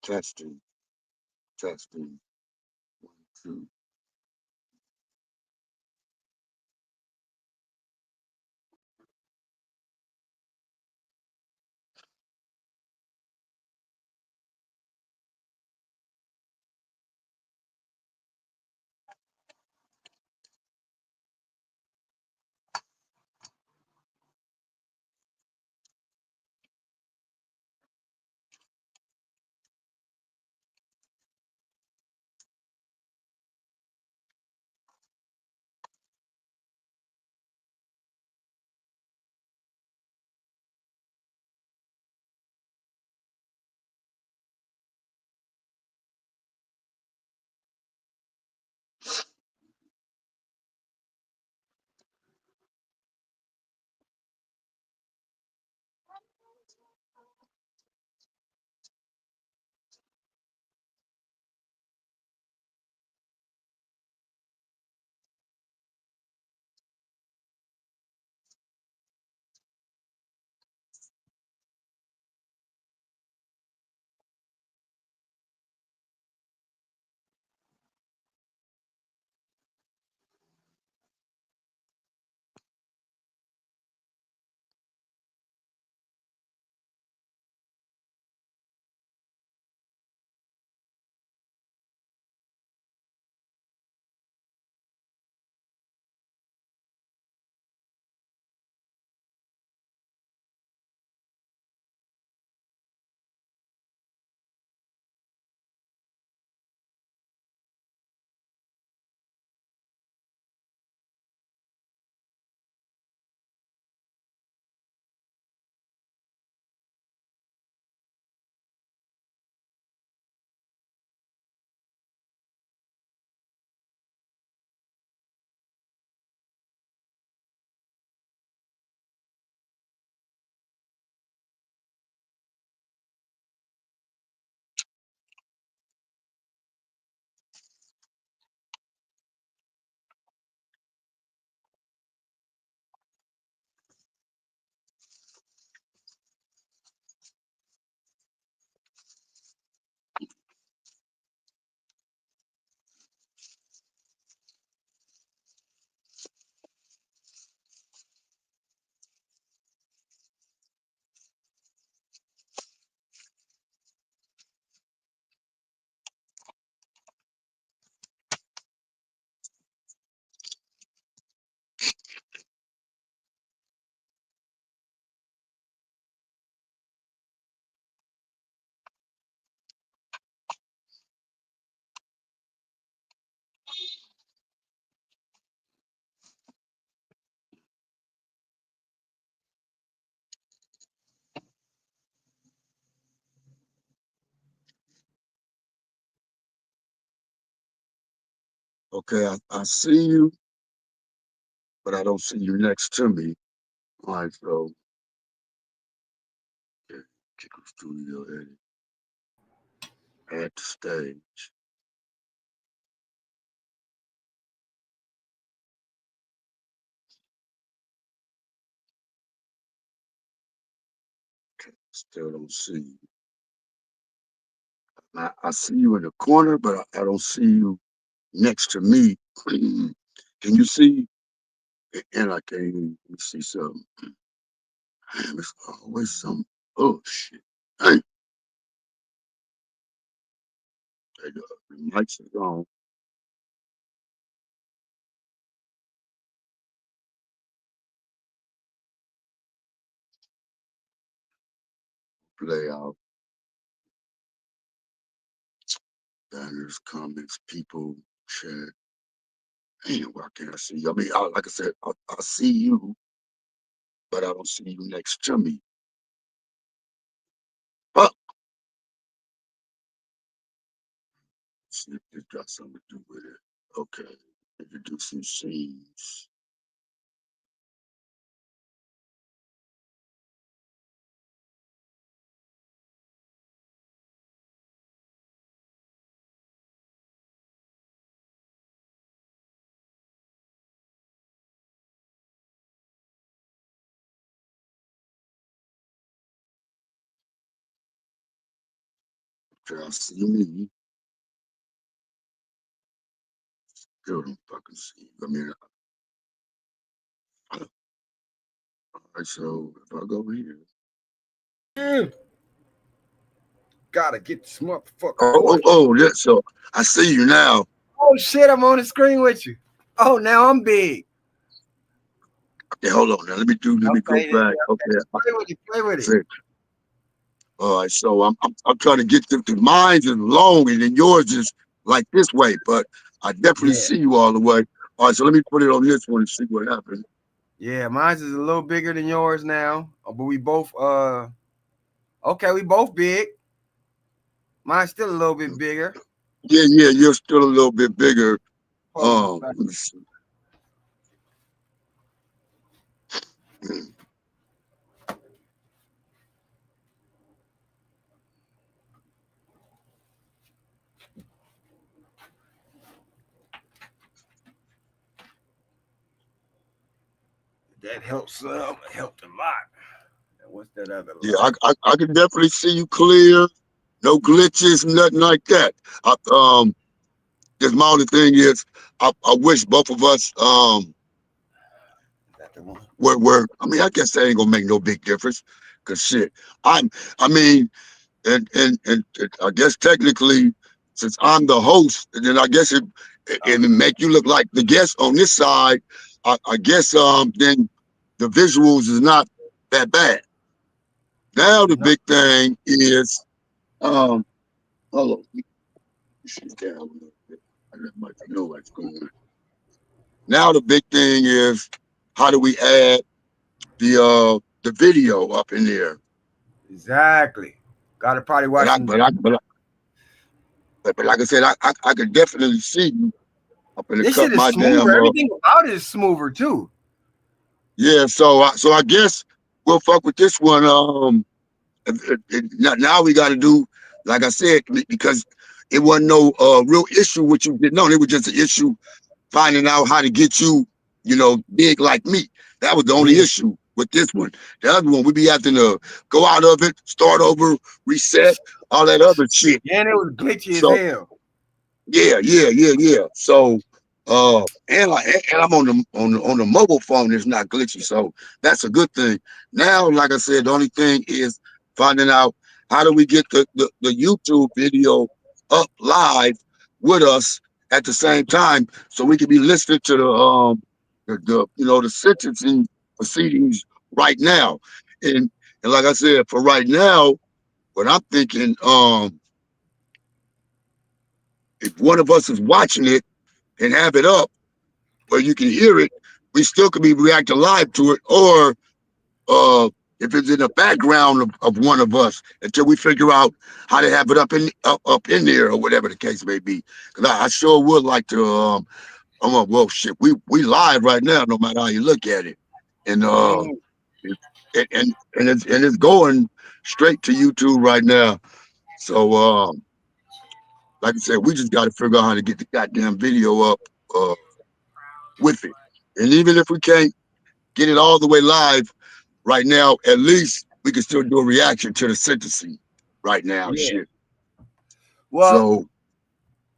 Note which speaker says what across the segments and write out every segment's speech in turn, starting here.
Speaker 1: Testing, testing. One, two. Okay, I see you, but I don't see you next to me. All right, so yeah, kick the studio edit, add the stage. Okay, still don't see you. I see you in the corner, but I don't see you next to me. Can you see? And I can't even see something. Damn, it's always some. Oh shit! Hey, the mics are gone. Play out banners, comments, people, chat. Damn, why can't I see you? I mean, like I said, I see you, but I don't see you next to me. Oh, shit, it got something to do with it. Okay, introducing scenes. Try to see me. Still don't fucking see. I mean, all right, so if I go here.
Speaker 2: Mm, gotta get this motherfucker going.
Speaker 1: Oh, so I see you now.
Speaker 2: Oh shit, I'm on the screen with you. Oh, now I'm big.
Speaker 1: Okay, hold on now. Let me go
Speaker 2: Okay,
Speaker 1: back.
Speaker 2: okay.
Speaker 1: Okay,
Speaker 2: Play with it. Play with it.
Speaker 1: say, all right, so I'm trying to get the mine's is long and then yours is like this way, but I definitely
Speaker 2: Yeah.
Speaker 1: see you all the way. All right, so let me put it on this one and see what happens.
Speaker 2: Yeah, mine's is a little bigger than yours now. But we both okay, we both big. Mine's still a little bit bigger.
Speaker 1: Yeah, you're still a little bit bigger.
Speaker 2: Pose is back.
Speaker 1: Let me see.
Speaker 2: That helps some. It helped a lot. And what's that other
Speaker 1: Yeah,
Speaker 2: light?
Speaker 1: I can definitely see you clear. No glitches, nothing like that. I, just my only thing is, I wish both of us
Speaker 2: Is that the one?
Speaker 1: were. I mean, I guess that ain't gonna make no big difference, cause shit. I'm. I mean, and I guess technically, since I'm the host, then I guess it
Speaker 2: Okay.
Speaker 1: make you look like the guest on this side. I guess then the visuals is not that bad. Now the
Speaker 2: No.
Speaker 1: big thing is hold on, see down a little bit. I let my know what's going on. Now the big thing is how do we add the video up in there?
Speaker 2: Exactly. Gotta probably
Speaker 1: But
Speaker 2: watch
Speaker 1: I
Speaker 2: some.
Speaker 1: but I but I, but like I said, I could definitely see you. I'm gonna
Speaker 2: This
Speaker 1: cut
Speaker 2: shit is
Speaker 1: my
Speaker 2: smoother.
Speaker 1: damn
Speaker 2: Everything about it is smoother too.
Speaker 1: yeah. So I guess we'll fuck with this one. Now we got to do like I said because it wasn't no real issue what you did. No, it was just an issue finding out how to get you, big like me. That was the only
Speaker 2: Yeah.
Speaker 1: issue with this one. The other one, we be having to go out of it, start over, reset, all that other shit.
Speaker 2: Yeah, and it was glitchy as
Speaker 1: So
Speaker 2: hell.
Speaker 1: yeah. So and I'm on the mobile phone. It's not glitchy, so that's a good thing. Now, like I said, the only thing is finding out how do we get the YouTube video up live with us at the same time, so we can be listening to the sentencing proceedings right now. And like I said, for right now, what I'm thinking, if one of us is watching it and have it up where you can hear it, we still could be reacting live to it, or if it's in the background of one of us until we figure out how to have it up in there or whatever the case may be. Because I sure would like to. Well, shit, we live right now, no matter how you look at it, and
Speaker 2: Mm,
Speaker 1: it's going straight to YouTube right now. So, like I said, we just got to figure out how to get the goddamn video up uh, with it. And even if we can't get it all the way live right now, at least we can still do a reaction to the sentencing right now.
Speaker 2: yeah.
Speaker 1: Shit.
Speaker 2: Well,
Speaker 1: So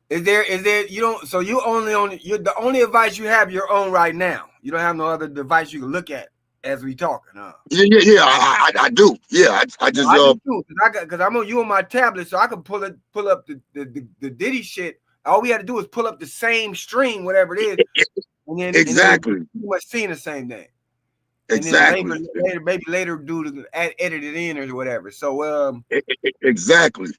Speaker 2: is there you don't so you only on you the only device you have your own right now. You don't have no other device you can look at as we talking, huh?
Speaker 1: yeah. I do. Yeah, I
Speaker 2: Well,
Speaker 1: just
Speaker 2: I do too, because I'm on you on my tablet, so I can pull up the Diddy shit. All we had to do is pull up the same stream, whatever it is, and then we'll be
Speaker 1: exactly,
Speaker 2: pretty much seeing the same thing. And then
Speaker 1: exactly,
Speaker 2: maybe later do edit it in or whatever.
Speaker 1: exactly.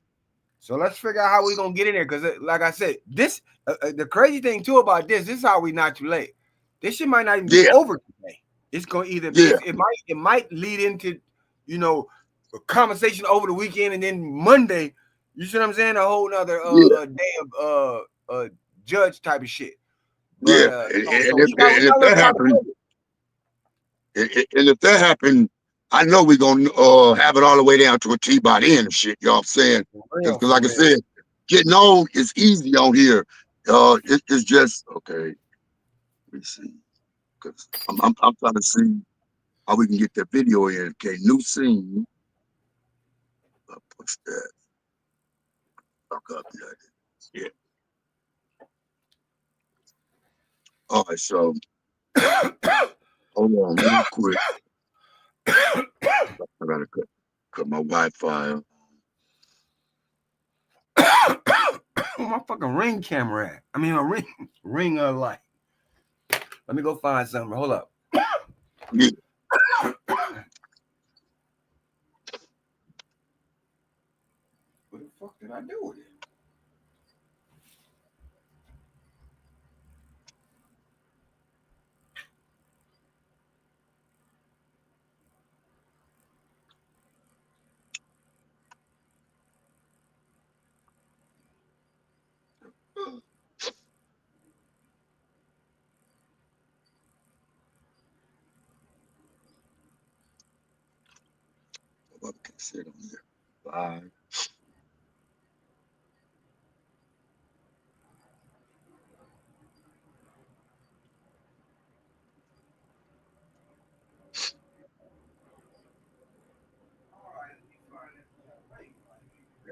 Speaker 2: So let's figure out how we're gonna get in there. Because like I said, this the crazy thing too about this is how we not too late. This shit might not even be
Speaker 1: Yeah,
Speaker 2: over today. It's gonna either
Speaker 1: yeah,
Speaker 2: it might lead into you know a conversation over the weekend and then Monday. You see what I'm saying? A whole nother
Speaker 1: yeah,
Speaker 2: day of judge type of shit.
Speaker 1: yeah.
Speaker 2: But
Speaker 1: And
Speaker 2: so we got a
Speaker 1: if
Speaker 2: little
Speaker 1: that
Speaker 2: time to
Speaker 1: happens,
Speaker 2: play.
Speaker 1: and if that happened, I know we're gonna have it all the way down to a T by the end of shit. You know what I'm saying?
Speaker 2: For
Speaker 1: Because
Speaker 2: real, for
Speaker 1: like I
Speaker 2: real.
Speaker 1: said, getting on is easy on here. It's just okay. Let me see. Because I'm trying to see how we can get that video in. Okay, new scene. Push that. I'll copy that. Yeah. All right, so hold on real quick. I gotta cut my Wi-Fi.
Speaker 2: My fucking ring camera at? I mean, a ring light. Let me go find something. Hold up.
Speaker 1: Yeah.
Speaker 2: What the fuck did I do with it?
Speaker 1: I can sit on there. Bye.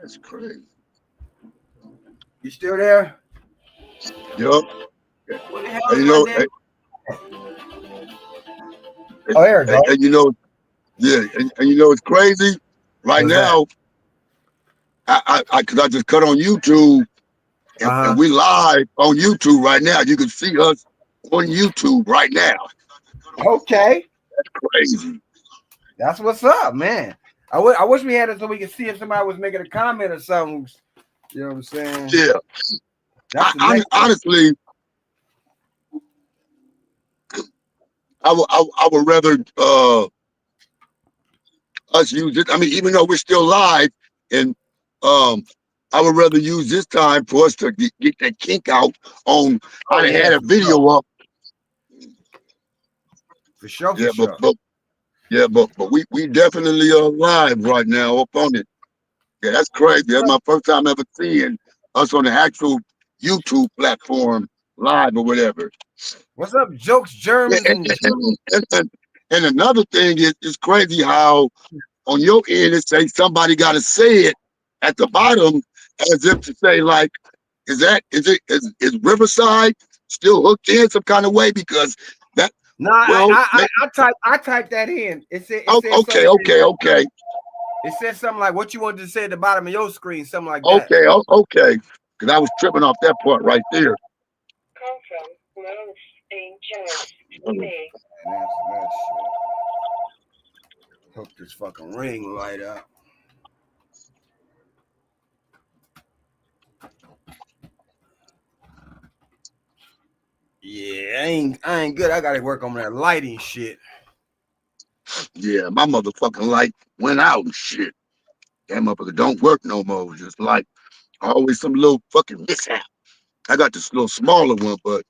Speaker 1: That's crazy.
Speaker 2: You still there?
Speaker 1: Yup.
Speaker 2: What the hell
Speaker 1: And
Speaker 2: is
Speaker 1: you
Speaker 2: my
Speaker 1: know,
Speaker 2: damn? Oh, there it goes.
Speaker 1: and you know, yeah, and you know it's crazy. Right
Speaker 2: What's that?
Speaker 1: now, cause I just cut on YouTube, and
Speaker 2: Uh
Speaker 1: we live on YouTube right now. You can see us on YouTube right now.
Speaker 2: huh. Okay,
Speaker 1: Crazy.
Speaker 2: that's what's up, man. I wish we had it so we could see if somebody was making a comment or something. You know what I'm saying?
Speaker 1: Yeah.
Speaker 2: That's the next thing.
Speaker 1: Honestly, I would rather us use it. I mean, even though we're still live, and um, I would rather use this time for us to get that kink out on how
Speaker 2: Oh
Speaker 1: to
Speaker 2: yeah,
Speaker 1: had a
Speaker 2: for sure,
Speaker 1: video up.
Speaker 2: for sure, for
Speaker 1: Yeah,
Speaker 2: sure.
Speaker 1: but we definitely are live right now up on it. Yeah, that's crazy. That's my first time ever seeing us on the actual YouTube platform live or whatever.
Speaker 2: What's up, jokes,
Speaker 1: Yeah,
Speaker 2: germs, and
Speaker 1: and another thing is it's crazy how on your end it say somebody got to say it at the bottom as if to say like, is Riverside still hooked in some kind of way because that
Speaker 2: no,
Speaker 1: well
Speaker 2: I typed that in. It
Speaker 1: oh,
Speaker 2: said something.
Speaker 1: okay
Speaker 2: It said something like what you wanted to say at the bottom of your screen, something like that.
Speaker 1: okay because I was tripping off that part right there.
Speaker 3: Come from Rose in Jones.
Speaker 2: That shit. Hook this fucking ring light up. Yeah, I ain't good. I gotta work on that lighting shit.
Speaker 1: Yeah, my motherfucking light went out and shit. That motherfucker don't work no more. Just like always some little fucking mishap. I got this little smaller one, but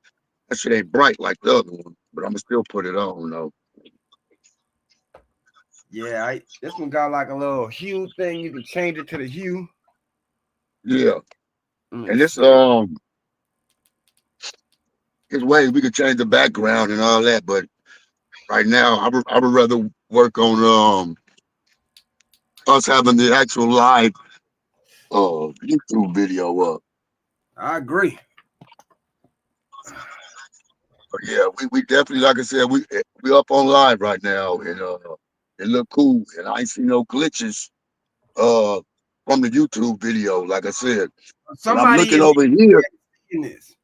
Speaker 1: that shit ain't bright like the other one. But I'ma still put it on though.
Speaker 2: Yeah, this one got like a little hue thing. You can change it to the hue.
Speaker 1: Yeah.
Speaker 2: Let me
Speaker 1: And this
Speaker 2: see.
Speaker 1: there's ways we could change the background and all that, but right now I would rather work on us having the actual live YouTube video up.
Speaker 2: I agree.
Speaker 1: But yeah, we definitely like I said, we up on live right now and it look cool and I ain't see no glitches uh from the YouTube video, like I said. And I'm
Speaker 2: Somebody
Speaker 1: looking
Speaker 2: in
Speaker 1: over here.
Speaker 2: this is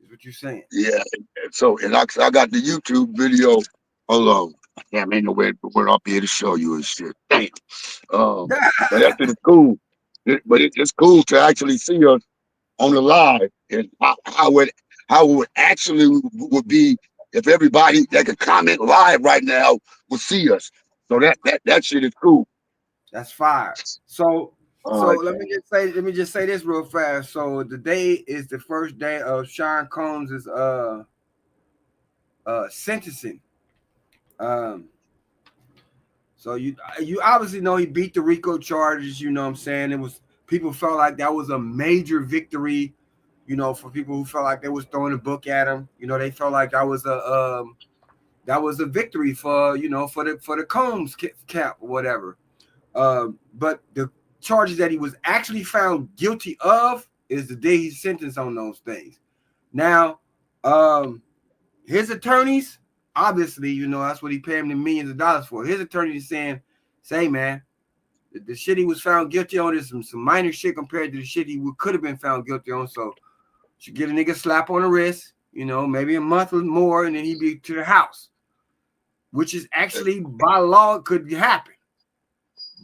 Speaker 2: what you're saying.
Speaker 1: Yeah, and so and I got the YouTube video. Hold on. Damn, ain't no way where I'll be able to show you and shit. Damn. Um, but that shit is cool. It's cool to actually see us on the live and how it would actually would be if everybody that could comment live right now would see us. So that shit is cool.
Speaker 2: That's fire. So
Speaker 1: All
Speaker 2: so
Speaker 1: right.
Speaker 2: let me just say this real fast. So today is the first day of Sean Combs's sentencing. Um so you obviously know he beat the RICO charges, you know what I'm saying? It was people felt like that was a major victory, for people who felt like they was throwing a book at him. They felt like that was a victory for for the Combs cap or whatever. But the charges that he was actually found guilty of is the day he's sentenced on those things. Now, his attorneys, obviously, you know, that's what he paid him the millions of dollars for. His attorney is saying, say, man, the shit he was found guilty on is some minor shit compared to the shit he could have been found guilty on. So should get a nigga slap on the wrist, you know, maybe a month or more, and then he'd be to the house, which is actually by law could happen.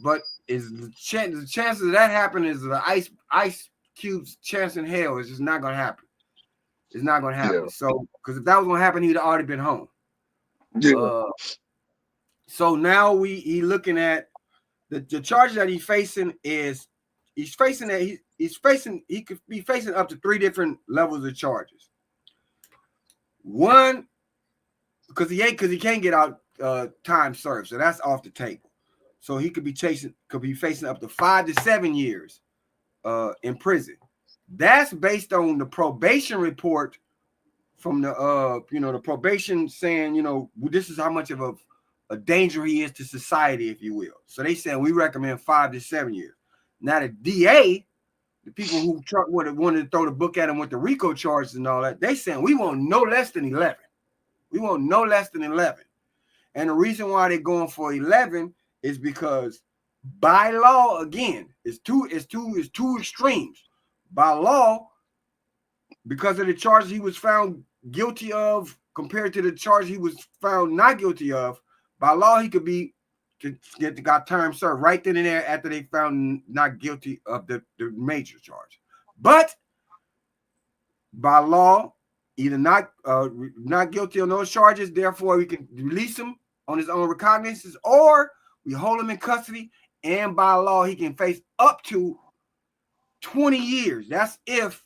Speaker 2: But is the chances of that happening is the ice cube's chance in hell is just not gonna happen. It's not gonna happen.
Speaker 1: Yeah.
Speaker 2: So, because if that was gonna happen, he'd already been home.
Speaker 1: Yeah.
Speaker 2: So now he looking at the charges that he's facing is he could be facing up to 3 different levels of charges. One, because he can't get out time served, so that's off the table. So he could be facing up to 5 to 7 years in prison. That's based on the probation report from the the probation saying, this is how much of a danger he is to society, if you will. So they saying we recommend 5 to 7 years. Now the DA, the people who wanted to throw the book at him with the RICO charges and all that, they saying we want no less than 11. We want no less than 11. And the reason why they're going for 11 is because by law, again, it's two extremes. By law, because of the charges he was found guilty of compared to the charge he was found not guilty of, by law he could got time served right then and there after they found not guilty of the major charge. But by law, either not guilty on those charges, therefore we can release him on his own recognizance, or we hold him in custody, and by law he can face up to 20 years. That's if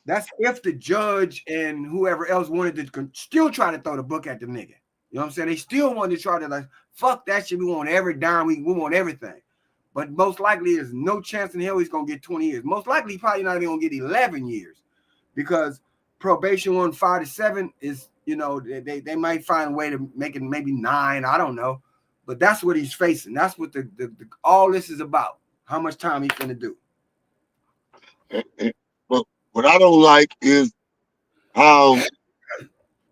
Speaker 2: the judge and whoever else wanted to still try to throw the book at the nigga. You know what I'm saying? They still wanted to try to, like, fuck that shit. We want every dime. We want everything. But most likely there's no chance in hell he's going to get 20 years. Most likely he's probably not even going to get 11 years, because probation on 5 to 7 is, they might find a way to make it maybe 9. I don't know. But that's what he's facing. That's what the all this is about. How much time he's going to do.
Speaker 1: But what I don't like is how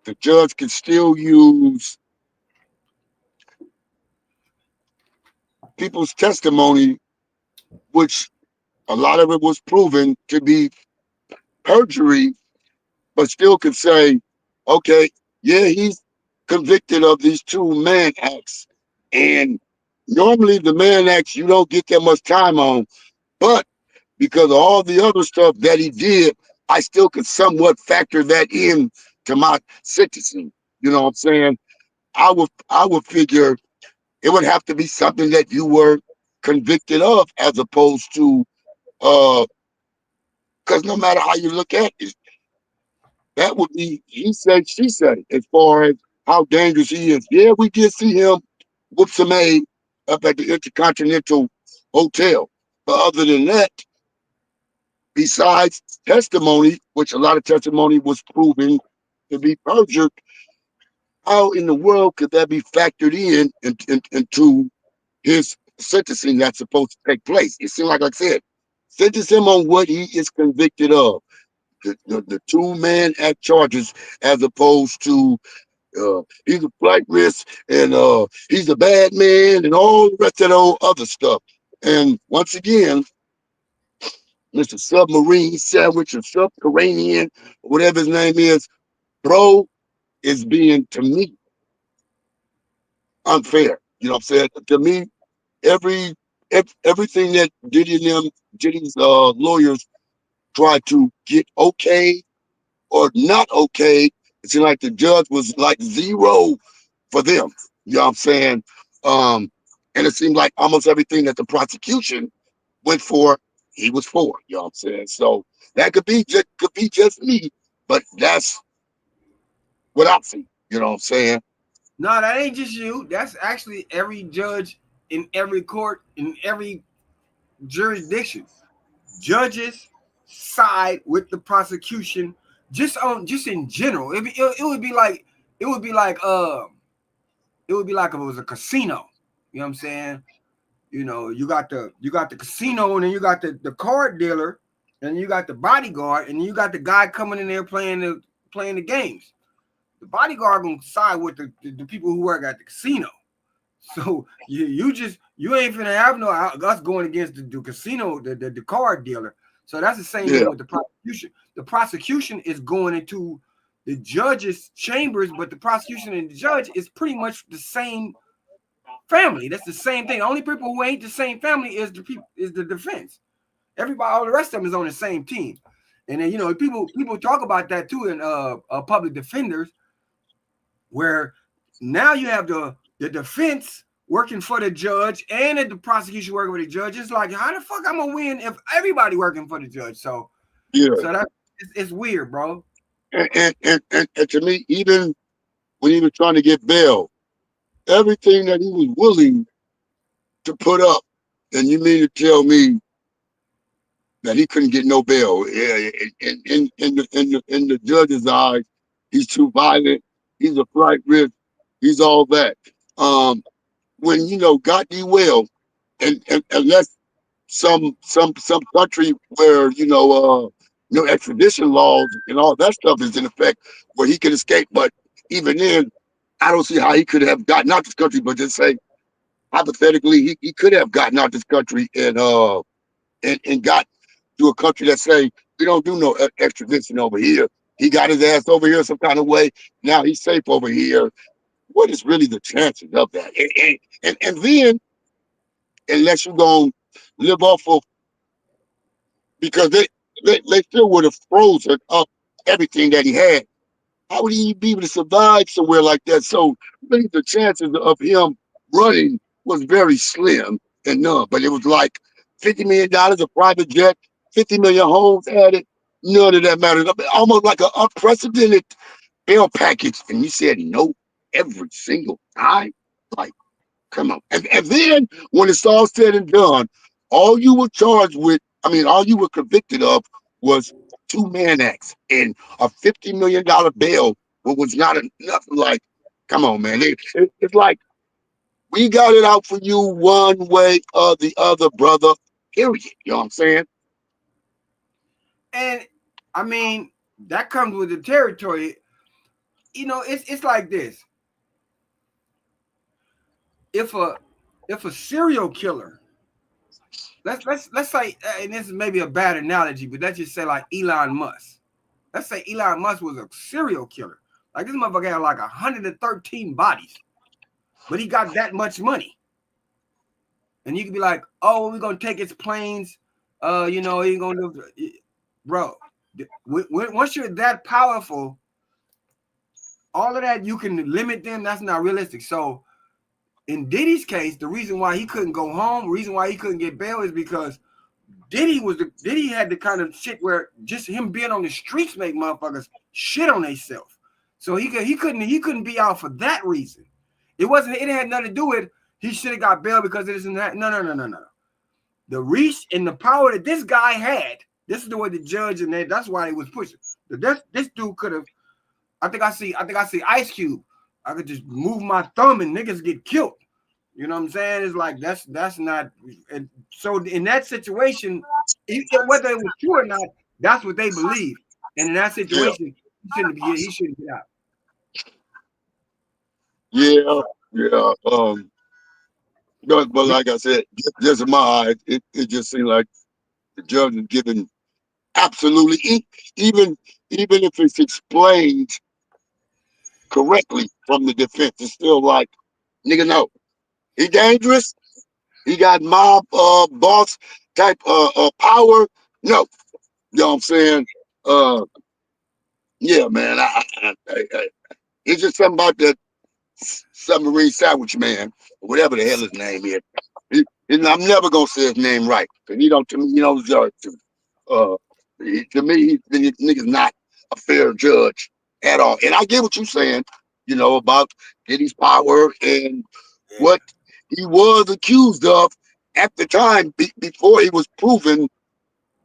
Speaker 1: the judge can still use people's testimony, which a lot of it was proven to be perjury, but still could say, okay, yeah, he's convicted of these 2 man acts. And normally the man acts you don't get that much time on, but because of all the other stuff that he did, I still could somewhat factor that in to my sentencing. You know what I'm saying? I would figure it would have to be something that you were convicted of, as opposed to because no matter how you look at it, that would be he said, she said, as far as how dangerous he is. Yeah, we did see him whoop some A up at the Intercontinental Hotel. But other than that, besides testimony, which a lot of testimony was proven to be perjured, how in the world could that be factored into his sentencing that's supposed to take place? It seemed like I said, sentence him on what he is convicted of. The 2 man act charges, as opposed to he's a flight risk and he's a bad man and all the rest of the other stuff. And once again, Mr. Submarine Sandwich or Subterranean, whatever his name is, bro, is being, to me, unfair. You know what I'm saying? To me, everything that Diddy's lawyers try to get okay or not okay, it seemed like the judge was like 0 for them. You know what I'm saying? And it seemed like almost everything that the prosecution went for, he was for. You know what I'm saying? So that could be just me, but that's what I see. You know what I'm saying?
Speaker 2: No, that ain't just you. That's actually every judge in every court, in every jurisdiction. Judges side with the prosecution just in general. It would be like it would be like if it was a casino. You know what I'm saying? you got the casino, and then you got the card dealer, and you got the bodyguard, and you got the guy coming in there playing the games. The bodyguard gonna side with the people who work at the casino. So you ain't finna have no us going against the casino, the card dealer. So that's the same
Speaker 1: Yeah.
Speaker 2: thing with the prosecution. The prosecution is going into the judge's chambers, but the prosecution and the judge is pretty much the same family. That's the same thing. The only people who ain't the same family is the defense. Everybody, all the rest of them is on the same team. And then people talk about that too in public defenders, where now you have the defense working for the judge and the prosecution working with the judge. It's like, how the fuck I'm gonna win if everybody working for the judge? So
Speaker 1: Yeah.
Speaker 2: that it's weird, bro.
Speaker 1: And to me, even when he was trying to get bail, everything that he was willing to put up, and you mean to tell me that he couldn't get no bail? Yeah, in the judge's eyes, he's too violent. He's a flight risk. He's all that. When got thee well, and unless some country where no extradition laws and all that stuff is in effect, where he could escape. But even then, I don't see how he could have gotten out this country. But just say hypothetically, he could have gotten out this country and got to a country that say we don't do no extradition over here. He got his ass over here some kind of way. Now he's safe over here. What is really the chances of that? And then, unless you're going to live off of, because they still would have frozen up everything that he had. How would he be able to survive somewhere like that? So really the chances of him running was very slim and none. But it was like $50 million, a private jet, 50 million homes added. None of that mattered. Almost like an unprecedented bail package. And you said no every single time? Like, come on. And then when it's all said and done, all you were charged with, all you were convicted of was two man acts and a $50 million bail, what was not enough. Like, come on, man. It's like, we got it out for you one way or the other, brother. Period. You know what I'm saying?
Speaker 2: And that comes with the territory. It's like this. If a serial killer, let's say, and this is maybe a bad analogy, but let's just say like Elon Musk. Let's say Elon Musk was a serial killer. Like, this motherfucker had like 113 bodies, but he got that much money. And you can be like, oh, we're gonna take his planes. He gonna do, bro. Once you're that powerful, all of that you can limit them. That's not realistic. So in Diddy's case, the reason why he couldn't go home, the reason why he couldn't get bail is because Diddy had the kind of shit where just him being on the streets make motherfuckers shit on themselves. So he couldn't be out for that reason. It had nothing to do with he should have got bail because it isn't that. No. The reach and the power that this guy had, this is the way the judge and that's why he was pushing. This dude could have. I think I see Ice Cube. I could just move my thumb and niggas get killed. You know what I'm saying? It's like that's not. And so in that situation, whether it was true or not, that's what they believe. And in that
Speaker 1: Yeah.
Speaker 2: situation, he shouldn't get out.
Speaker 1: Yeah. Yeah. But like I said, just in my eyes, it just seemed like the judge is giving absolutely, even if it's explained correctly from the defense, it's still like, nigga, no, he dangerous. He got mob boss type power. No, you know what I'm saying? Uh, yeah, man. It's just something about that submarine sandwich man, or whatever the hell his name is. I'm never gonna say his name right because he don't. To me, he don't judge. Uh, to me, this nigga's not a fair judge at all. And I get what you're saying, about Diddy's power and
Speaker 2: Yeah.
Speaker 1: what he was accused of at the time before he was proven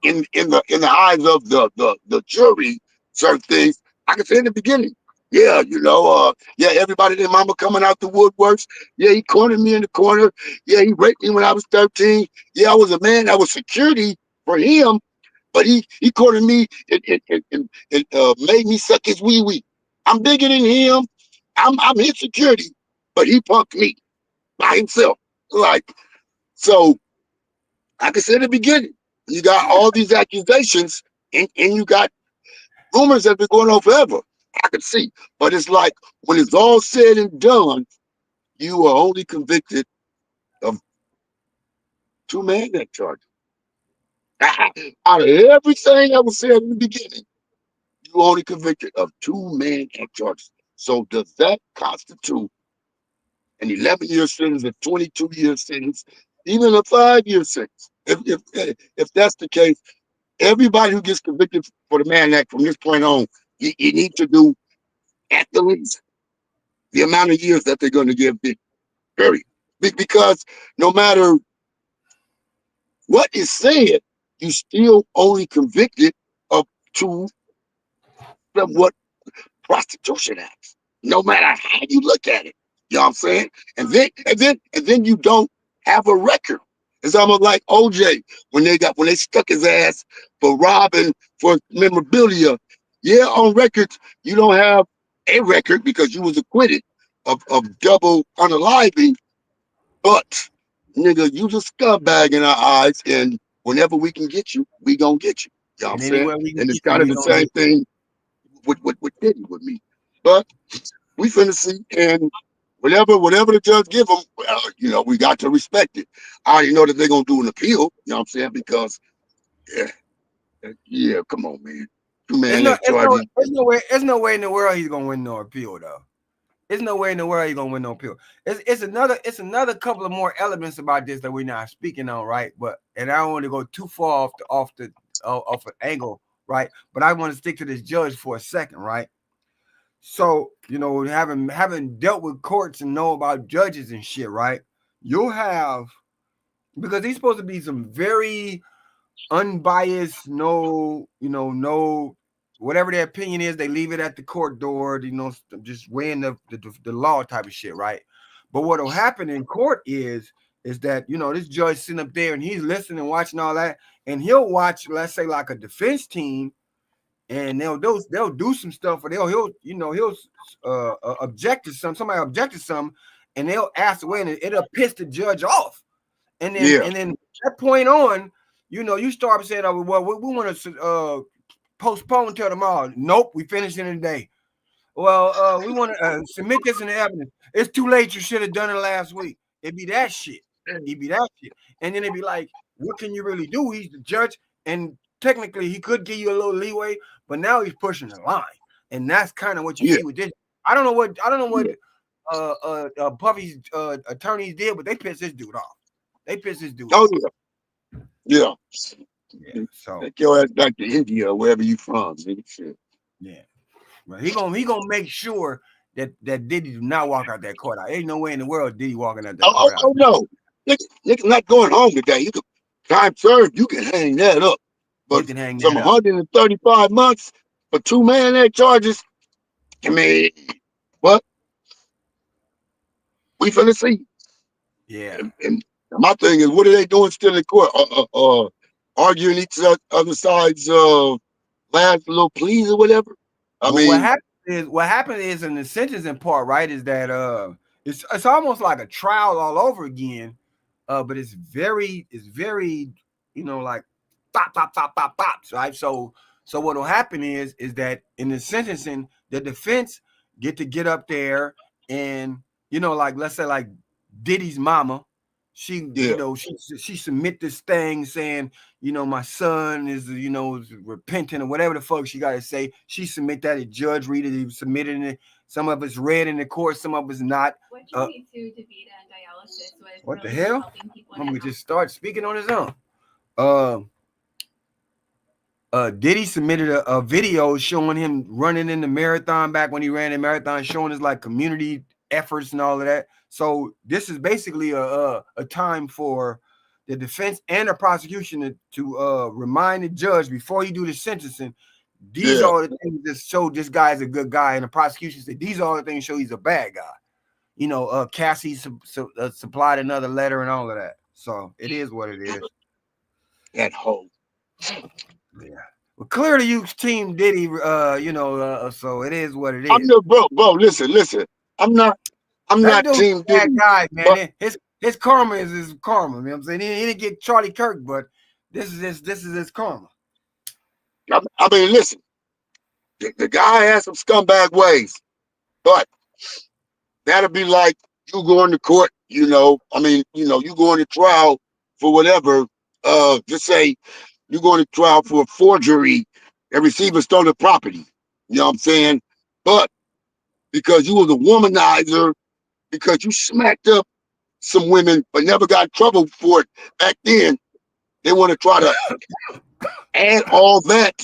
Speaker 1: in the eyes of the jury certain things. I can say in the beginning, Yeah, yeah, everybody, their mama coming out the woodworks. Yeah, he cornered me in the corner. Yeah, he raped me when I was 13. Yeah, I was a man that was security for him, but he cornered me and made me suck his wee wee. I'm bigger than him. I'm his security, but he punked me by himself. Like, so, like I said at the beginning, you got all these accusations and you got rumors that have been going on forever. I could see. But it's like when it's all said and done, you are only convicted of two man-act charges. Out of everything that was said in the beginning, you only convicted of two man-act charges. So does that constitute an 11-year sentence, a 22-year sentence, even a 5-year sentence? If that's the case, everybody who gets convicted for the man act from this point on, you need to do at the least the amount of years that they're going to give Big. Period. Because no matter what is said, you still only convicted of two somewhat prostitution acts. No matter how you look at it. You know what I'm saying? And then you don't have a record. It's almost like OJ when they stuck his ass for robbing for memorabilia. Yeah, on records, you don't have a record because you was acquitted of double unaliving, but nigga, you a scumbag in our eyes, and whenever we can get you, we gonna get you. You know what I'm
Speaker 2: And
Speaker 1: saying?
Speaker 2: anywhere we can
Speaker 1: And it's
Speaker 2: get you,
Speaker 1: kind of
Speaker 2: we
Speaker 1: the
Speaker 2: gonna
Speaker 1: same
Speaker 2: get you.
Speaker 1: thing with Diddy with me. But we finna see, and whatever the judge give them, well, we got to respect it. I already know that they're gonna do an appeal. You know what I'm saying? Because yeah, yeah, come on, man. Two
Speaker 2: It's
Speaker 1: man
Speaker 2: no,
Speaker 1: that
Speaker 2: it's no,
Speaker 1: charges.
Speaker 2: it's no way in the world he's gonna win no appeal though. There's no way in the world he's gonna win no appeal. It's another couple of more elements about this that we're not speaking on, right? And I don't want to go too far off an angle, right? But I want to stick to this judge for a second, right? So, having dealt with courts and know about judges and shit, right? You'll have, because he's supposed to be some very unbiased, no, whatever their opinion is, they leave it at the court door, just weighing the law type of shit, right? But what'll happen in court is that this judge sitting up there and he's listening and watching all that, and he'll watch, let's say, like a defense team, and they'll do some stuff, or he'll object to somebody object to something, and they'll ask away, and it'll piss the judge off. And then
Speaker 1: Yeah,
Speaker 2: and then that point on, you start saying, "Oh, well, we want to postpone until tomorrow." Nope, we finishing it today. Well, we want to submit this in the evidence. It's too late. You should have done it last week. It'd be that shit. It'd be that shit. And then it'd be like, what can you really do? He's the judge, and technically he could give you a little leeway, but now he's pushing the line, and that's kind of what you
Speaker 1: yeah,
Speaker 2: see with this. I don't know what
Speaker 1: yeah.
Speaker 2: Puffy's attorneys did, but they pissed this dude off. They pissed this dude
Speaker 1: Oh
Speaker 2: off.
Speaker 1: yeah,
Speaker 2: Yeah.
Speaker 1: yeah.
Speaker 2: So
Speaker 1: Take your ass back to India or wherever you from, nigga. Shit.
Speaker 2: yeah. But he gonna make sure that Diddy do not walk out that courthouse. Ain't no way in the world Diddy walking out that
Speaker 1: Oh, oh,
Speaker 2: courthouse.
Speaker 1: oh no, nigga, not going home today. You can time served. You can hang that up,
Speaker 2: You
Speaker 1: but
Speaker 2: can hang
Speaker 1: some
Speaker 2: that up.
Speaker 1: 135 months for two man act charges. I mean, what we finna see?
Speaker 2: Yeah.
Speaker 1: And my thing is, what are they doing still in court? Arguing each other side's last little pleas or whatever. I
Speaker 2: Well,
Speaker 1: mean,
Speaker 2: what happened is in the sentencing part, right, is that it's almost like a trial all over again. But it's very, like pops, right? So what'll happen is that in the sentencing, the defense get up there, and like, let's say, like Diddy's mama, she
Speaker 1: yeah,
Speaker 2: she submit this thing saying, my son is repentant or whatever the fuck she got to say. She submit that, a judge read it, he submitted it. Some of it's read in the court, some of it's not.
Speaker 4: What drew you to DaVita and dialysis was
Speaker 2: What the
Speaker 4: really just
Speaker 2: hell?
Speaker 4: helping people
Speaker 2: I'm
Speaker 4: in
Speaker 2: gonna
Speaker 4: a
Speaker 2: just start speaking on his own. Uh, Diddy submitted a video showing him running in the marathon back when he ran the marathon, showing his like community efforts and all of that. So this is basically a time for the defense and the prosecution to remind the judge before he do the sentencing These are the things that show this guy is a good guy, and the prosecution said these are the things show he's a bad guy. You know, Cassie supplied another letter and all of that. So it is what it is.
Speaker 1: That hoe.
Speaker 2: Yeah. Well, clearly you team Diddy, so it is what it is.
Speaker 1: I'm the bro. Listen. I'm not
Speaker 2: That dude's
Speaker 1: team
Speaker 2: a bad
Speaker 1: Diddy,
Speaker 2: guy, man.
Speaker 1: but
Speaker 2: His karma is his karma. You know what I'm saying? He didn't get Charlie Kirk, but this is his karma.
Speaker 1: I mean, listen. The guy has some scumbag ways, but that'll be like you going to court. You going to trial for whatever. Just say you going to trial for forgery and receiving stolen property. You know what I'm saying? But because you was a womanizer, because you smacked up some women but never got in trouble for it back then, they want to try to add all that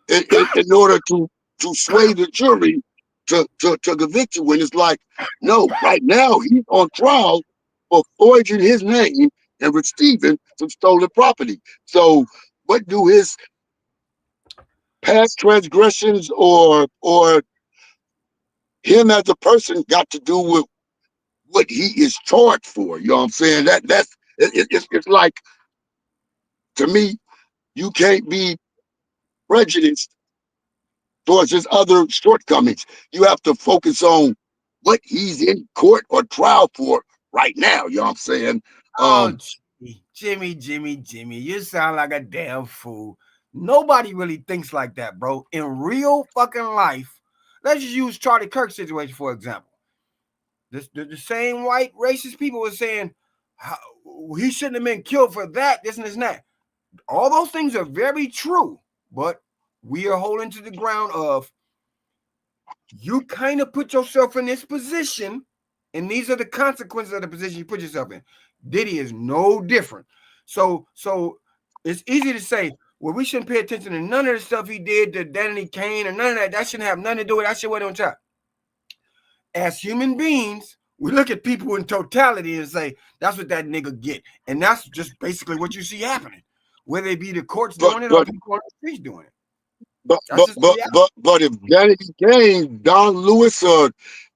Speaker 1: in order to sway the jury to convict you, when it's like, no, right now he's on trial for forging his name and receiving some stolen property. So what do his past transgressions or him as a person got to do with what he is charged for? You know what I'm saying? It's like, to me, you can't be prejudiced towards his other shortcomings. You have to focus on what he's in court or trial for right now. You know what I'm saying?
Speaker 2: Oh, Jimmy, you sound like a damn fool. Nobody really thinks like that, bro. In real fucking life, let's just use Charlie Kirk's situation for example. The same white racist people were saying he shouldn't have been killed for that, this and this and that. All those things are very true, but we are holding to the ground of you kind of put yourself in this position, and these are the consequences of the position you put yourself in. Diddy is no different. So it's easy to say, well, we shouldn't pay attention to none of the stuff he did to Danny Kane or none of that. That shouldn't have nothing to do with it. That shit went on top. As human beings, we look at people in totality and say, that's what that nigga get. And that's just basically what you see happening. Whether it be the courts doing it or people on the streets doing it.
Speaker 1: But if Danny Kane, Don Lewis, or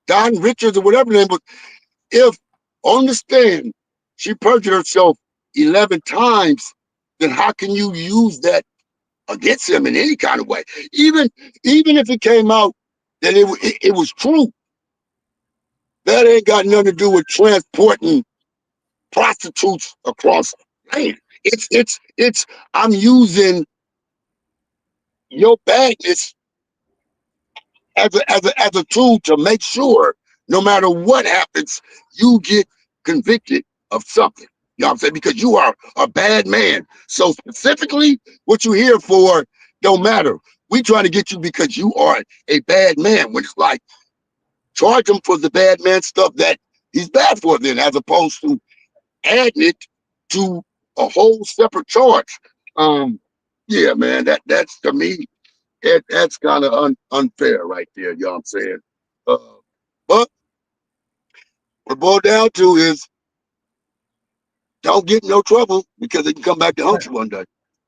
Speaker 1: Don Richards, or whatever name, but if on the stand she perjured herself 11 times, then how can you use that against him in any kind of way? Even if it came out that it was true, that ain't got nothing to do with transporting prostitutes across land. It's I'm using your badness as a tool to make sure no matter what happens, you get convicted of something. You know what I'm saying? Because you are a bad man. So specifically, what you're here for don't matter. We trying to get you because you are a bad man. When it's like, charge him for the bad man stuff that he's bad for, then, as opposed to adding it to a whole separate charge. Yeah, man, that's to me, that's kind of unfair right there. You know what I'm saying? Uh, but what it boils down to is, don't get in no trouble because they can come back to hunt you one day.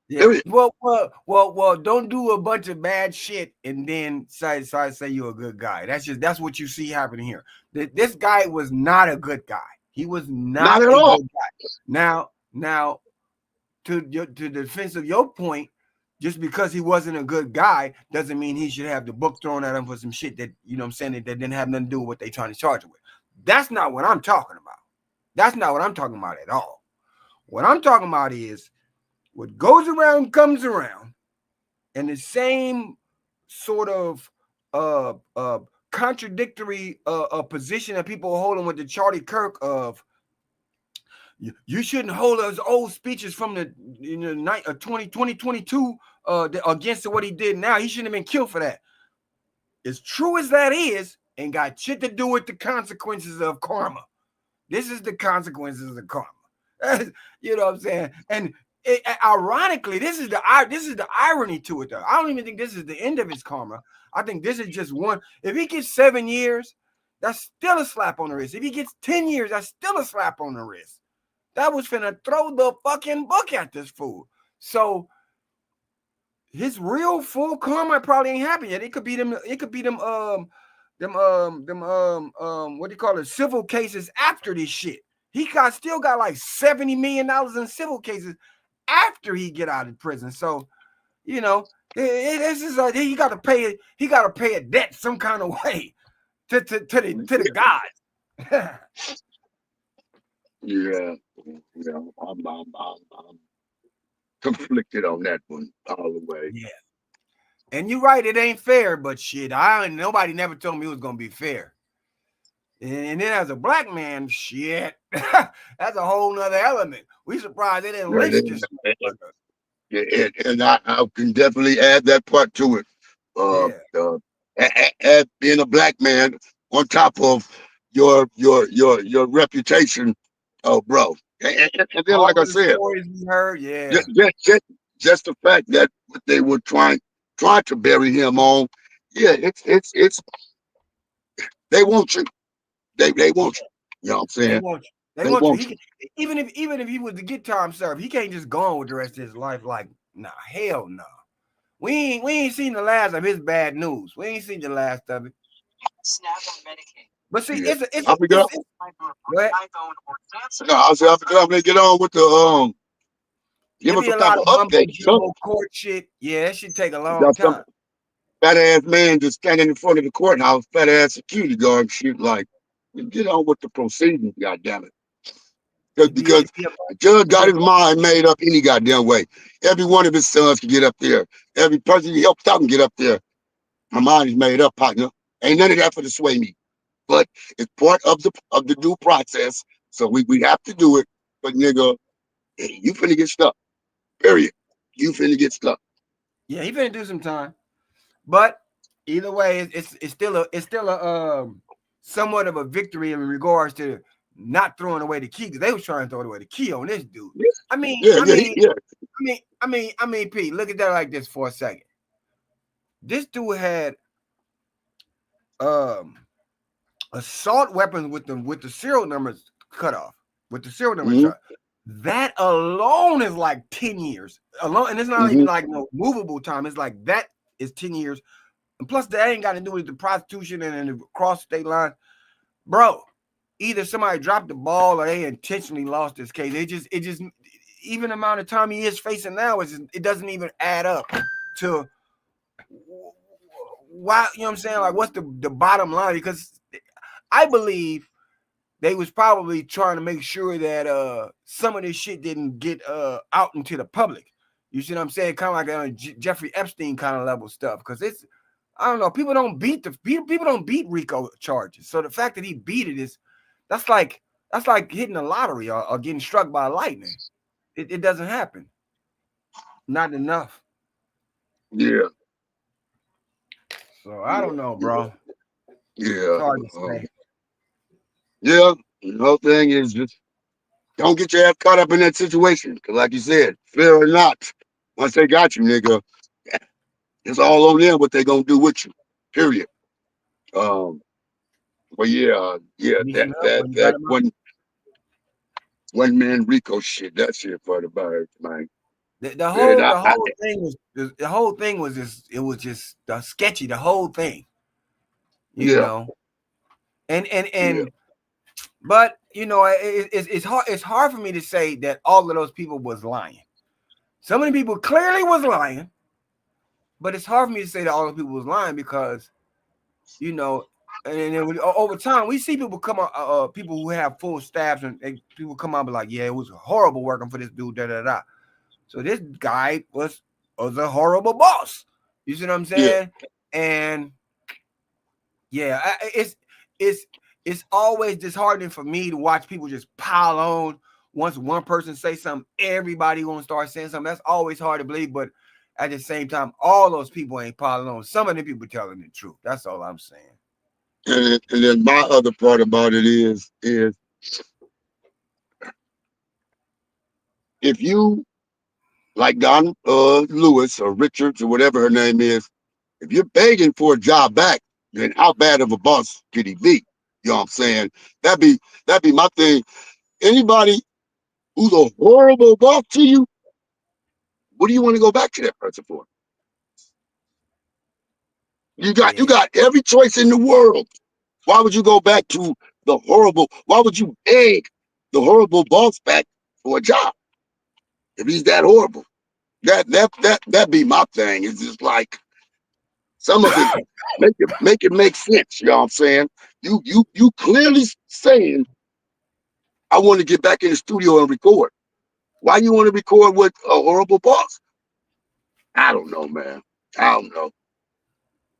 Speaker 2: Yeah.
Speaker 1: Period.
Speaker 2: Well, don't do a bunch of bad shit and then say you're a good guy. That's what you see happening here. This guy was not a good guy. He was not
Speaker 1: at
Speaker 2: a
Speaker 1: all.
Speaker 2: good guy. Now, to the defense of your point, just because he wasn't a good guy doesn't mean he should have the book thrown at him for some shit that, you know what I'm saying, that didn't have nothing to do with what they trying to charge him with. That's not what I'm talking about. That's not what I'm talking about at all. What I'm talking about is what goes around comes around, and the same sort of contradictory position that people are holding with the Charlie Kirk of you shouldn't hold those old speeches from the 2022 against what he did now. He shouldn't have been killed for that. As true as that is, ain't got shit to do with the consequences of karma. This is the consequences of karma. You know what I'm saying? And ironically, this is the irony to it, though. I don't even think this is the end of his karma. I think this is just one. If he gets 7 years, that's still a slap on the wrist. If he gets 10 years, that's still a slap on the wrist. That was finna throw the fucking book at this fool. So his real full karma probably ain't happened yet. It could be them. It could be them. What do you call it? Civil cases after this shit. He still got like $70 million in civil cases after he get out of prison. So, you know, this is he got to pay it. He got to pay a debt some kind of way to the gods.
Speaker 1: Yeah, I'm conflicted on that one all the way.
Speaker 2: Yeah. And you're right, it ain't fair, but shit, nobody never told me it was gonna be fair. And then as a black man, shit, that's a whole nother element. We surprised they didn't lynch this.
Speaker 1: And I can definitely add that part to it. Add being a black man on top of your reputation, oh, bro. And then,
Speaker 2: All
Speaker 1: like I
Speaker 2: of the
Speaker 1: said,
Speaker 2: stories we heard, yeah.
Speaker 1: just the fact that they were trying to bury him on, yeah, it's they want you. They want you. You know what I'm
Speaker 2: They
Speaker 1: saying?
Speaker 2: want you. They
Speaker 1: They
Speaker 2: want you.
Speaker 1: want you.
Speaker 2: Even if he was to get time served, he can't just go on with the rest of his life. Like, nah, hell no. We ain't seen the last of his bad news. We ain't seen the last of it. But see,
Speaker 1: Yeah.
Speaker 2: it's
Speaker 1: I forgot.
Speaker 2: what?
Speaker 1: No, I said I forgot. I'm gonna get on with the give
Speaker 2: It'll
Speaker 1: us
Speaker 2: be
Speaker 1: some
Speaker 2: a
Speaker 1: type
Speaker 2: lot
Speaker 1: of
Speaker 2: of mumbo
Speaker 1: update.
Speaker 2: jumbo court shit. Yeah, that should take a long
Speaker 1: Got some
Speaker 2: time.
Speaker 1: fat ass man just standing in front of the courthouse, fat ass security guard and shit. Like, get on with the proceedings, goddamn it.
Speaker 2: It'd be,
Speaker 1: Because
Speaker 2: it'd be a,
Speaker 1: the judge
Speaker 2: it'd be
Speaker 1: got
Speaker 2: a,
Speaker 1: his mind made up any goddamn way. Every one of his sons can get up there. Every person he helps out can get up there. My mind is made up, partner. Ain't none of that for to sway me. But it's part of the due process. So we have to do it. But nigga, you finna get stuck. Period. You finna get stuck.
Speaker 2: yeah, he finna do some time. But either way, it's still a somewhat of a victory in regards to not throwing away the key because they was trying to throw away the key on this dude. I mean,
Speaker 1: Yeah,
Speaker 2: I
Speaker 1: yeah,
Speaker 2: mean,
Speaker 1: yeah.
Speaker 2: Pete, look at that like this for a second. This dude had um assault weapons with the serial numbers cut off, with the serial numbers
Speaker 1: Mm-hmm.
Speaker 2: shot. That alone is like 10 years alone, and it's not even
Speaker 1: Mm-hmm.
Speaker 2: like no movable time. It's like that is 10 years, and plus that ain't got to do with the prostitution and the cross state line, bro. Either somebody dropped the ball or they intentionally lost this case. It just even the amount of time he is facing now it doesn't even add up to why, you know what I'm saying? Like, what's the bottom line? Because I believe they was probably trying to make sure that some of this shit didn't get out into the public. You see what I'm saying? Kind of like Jeffrey Epstein kind of level stuff. Because it's, I don't know, people don't beat RICO charges. So the fact that he beat it that's like hitting a lottery or getting struck by lightning. It doesn't happen. Not enough.
Speaker 1: Yeah.
Speaker 2: So I don't know, bro. It's
Speaker 1: Yeah.
Speaker 2: hard to say.
Speaker 1: Yeah. The whole thing is just don't get your ass caught up in that situation. Because, like you said, fear or not, once they got you, nigga, it's all on them what they gonna do with you. Period. Um. But yeah. That
Speaker 2: Decent help
Speaker 1: that
Speaker 2: when you got
Speaker 1: that
Speaker 2: him up.
Speaker 1: one man Rico shit. That shit for the birds, man.
Speaker 2: The
Speaker 1: And
Speaker 2: whole thing was just, it was just sketchy. The whole thing, you
Speaker 1: yeah,
Speaker 2: know, and
Speaker 1: yeah,
Speaker 2: but you know, it's hard. It's hard for me to say that all of those people was lying. Some of the people clearly was lying, but it's hard for me to say that all the people was lying because, you know, and then over time we see people come on, people who have full staffs and people come out and be like, yeah, it was horrible working for this dude, da da da. So this guy was a horrible boss. You see what I'm
Speaker 1: yeah.
Speaker 2: saying? And yeah, it's always disheartening for me to watch people just pile on. Once one person say something, everybody gonna start saying something. That's always hard to believe, but at the same time, all those people ain't piling on. Some of the people telling the truth. That's all I'm saying.
Speaker 1: And then my other part about it is if you like Don Lewis or Richards or whatever her name is, if you're begging for a job back, then how bad of a boss could he be? You know what I'm saying? That'd be my thing. Anybody who's a horrible boss to you, what do you want to go back to that person for? You
Speaker 2: Yeah.
Speaker 1: got every choice in the world. Why would you go back to the horrible? Why would you beg the horrible boss back for a job if he's that horrible? That be my thing. It's just like some of it make it make sense. You know what I'm saying? You clearly saying I want to get back in the studio and record. Why you want to record with a horrible boss? I don't know, man. I don't know.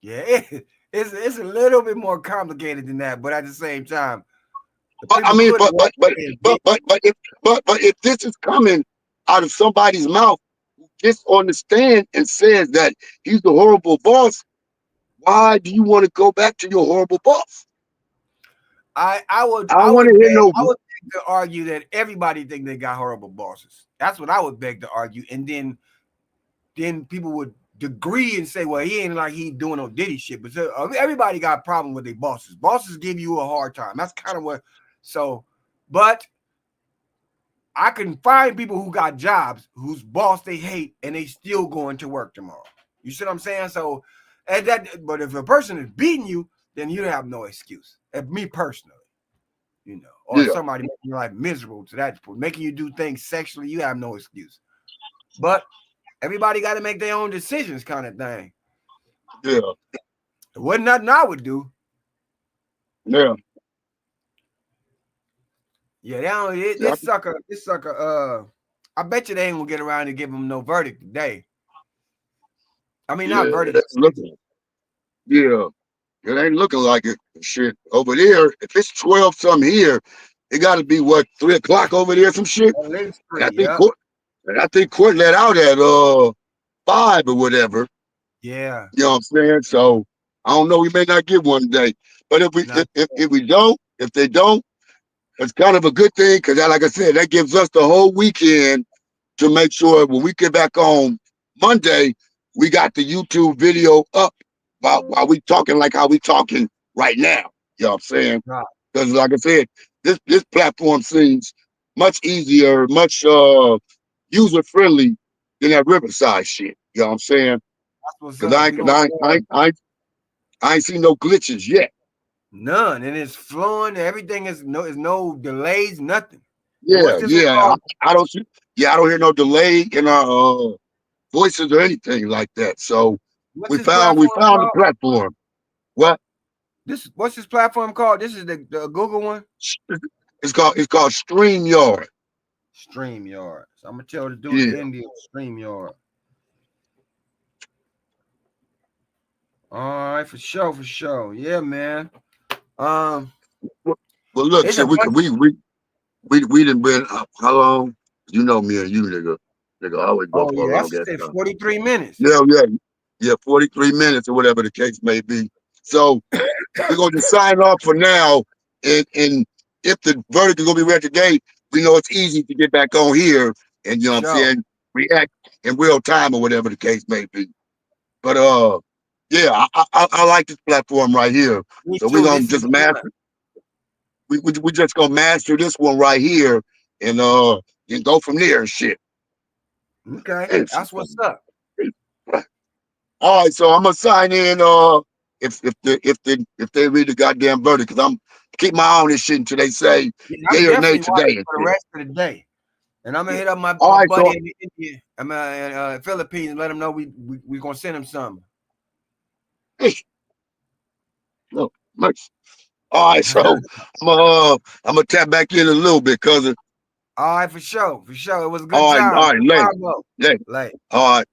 Speaker 2: Yeah, it's a little bit more complicated than that, but at the same time, the
Speaker 1: But I
Speaker 2: people
Speaker 1: mean,
Speaker 2: could have walked away and did.
Speaker 1: but if this is coming out of somebody's mouth who gets on the stand and says that he's the horrible boss, why do you want to go back to your horrible boss? I don't want to hear no.
Speaker 2: I would beg to argue that everybody think they got horrible bosses. That's what I would beg to argue, and then people would agree and say, well, he ain't like he doing no Diddy shit, but everybody got a problem with their bosses. Bosses give you a hard time. That's kind of what. So, but I can find people who got jobs whose boss they hate and they still going to work tomorrow. You see what I'm saying? So, but if a person is beating you, then you have no excuse. And me personally, or
Speaker 1: Yeah,
Speaker 2: somebody making your life miserable to that point, making you do things sexually, you have no excuse. But everybody got to make their own decisions, kind of thing.
Speaker 1: yeah,
Speaker 2: It wasn't nothing I would do.
Speaker 1: yeah.
Speaker 2: Yeah, they don't,
Speaker 1: Yeah,
Speaker 2: this sucker, I bet you they ain't gonna get around to give him no verdict today. I mean, not
Speaker 1: yeah,
Speaker 2: verdict.
Speaker 1: that's looking. Yeah, it ain't looking like it. Shit over there. If it's 12 something here, it got to be what 3 o'clock over there. Some shit.
Speaker 2: Oh, it's
Speaker 1: And I
Speaker 2: three.
Speaker 1: think
Speaker 2: Yep.
Speaker 1: court. And I think court let out at 5 or whatever.
Speaker 2: Yeah.
Speaker 1: You know what I'm saying? So I don't know. We may not get one today. But if we
Speaker 2: Not,
Speaker 1: if we don't, if they don't, it's kind of a good thing because, like I said, that gives us the whole weekend to make sure when we get back on Monday, we got the YouTube video up while we talking like how we talking right now. You know what I'm saying?
Speaker 2: right.
Speaker 1: Because like I said, this platform seems much easier, much user friendly than that Riverside shit. You know what I'm saying?
Speaker 2: That's what's
Speaker 1: Because
Speaker 2: up. We gonna
Speaker 1: I ain't seen no glitches yet.
Speaker 2: none, and it's flowing. Everything is no delays, nothing. And
Speaker 1: Yeah,
Speaker 2: what's this one
Speaker 1: yeah.
Speaker 2: called?
Speaker 1: I don't see. Yeah, I don't hear no delay in our voices or anything like that. So
Speaker 2: What's this
Speaker 1: we
Speaker 2: platform
Speaker 1: found the
Speaker 2: called?
Speaker 1: platform. What?
Speaker 2: What's this platform called? This is the Google one.
Speaker 1: It's called StreamYard.
Speaker 2: StreamYard. So I'm gonna tell the dude
Speaker 1: Yeah.
Speaker 2: in India StreamYard. All right, for sure, for sure. Yeah, man. Um,
Speaker 1: Well, look,
Speaker 2: it's a
Speaker 1: shit, we
Speaker 2: bunch.
Speaker 1: could we done been how long? You know me and you, nigga. I always go
Speaker 2: Oh
Speaker 1: for a
Speaker 2: yeah,
Speaker 1: long
Speaker 2: that's
Speaker 1: ass
Speaker 2: say
Speaker 1: time.
Speaker 2: 43 minutes.
Speaker 1: Yeah, yeah, yeah. 43 minutes or whatever the case may be. So we're gonna just sign off for now. And if the verdict is gonna be read today, we know it's easy to get back on here and you know what I'm
Speaker 2: Sure.
Speaker 1: saying, react in real time or whatever the case may be. But yeah, I like this platform right here.
Speaker 2: Me
Speaker 1: So we're
Speaker 2: too.
Speaker 1: gonna
Speaker 2: This is
Speaker 1: just
Speaker 2: good.
Speaker 1: master we just gonna master this one right here and go from there and shit.
Speaker 2: Okay,
Speaker 1: And
Speaker 2: that's what's up.
Speaker 1: all right, so I'm gonna sign in if they read the goddamn verdict because I'm keep my eye on this shit until they say
Speaker 2: Yeah, I'm
Speaker 1: yay or nay
Speaker 2: definitely
Speaker 1: today
Speaker 2: watching
Speaker 1: and
Speaker 2: for the
Speaker 1: shit.
Speaker 2: rest of the day. And I'm gonna
Speaker 1: Yeah.
Speaker 2: hit up my,
Speaker 1: All
Speaker 2: my
Speaker 1: right,
Speaker 2: buddy
Speaker 1: so
Speaker 2: in the India, Philippines, and let him know we gonna send him something.
Speaker 1: hey, no, much. All right, so I'm gonna tap back in a little bit, cousin.
Speaker 2: All right, for sure, for sure. It was a good
Speaker 1: All
Speaker 2: time.
Speaker 1: right,
Speaker 2: Good
Speaker 1: late,
Speaker 2: combo.
Speaker 1: late.
Speaker 2: Late.
Speaker 1: All right.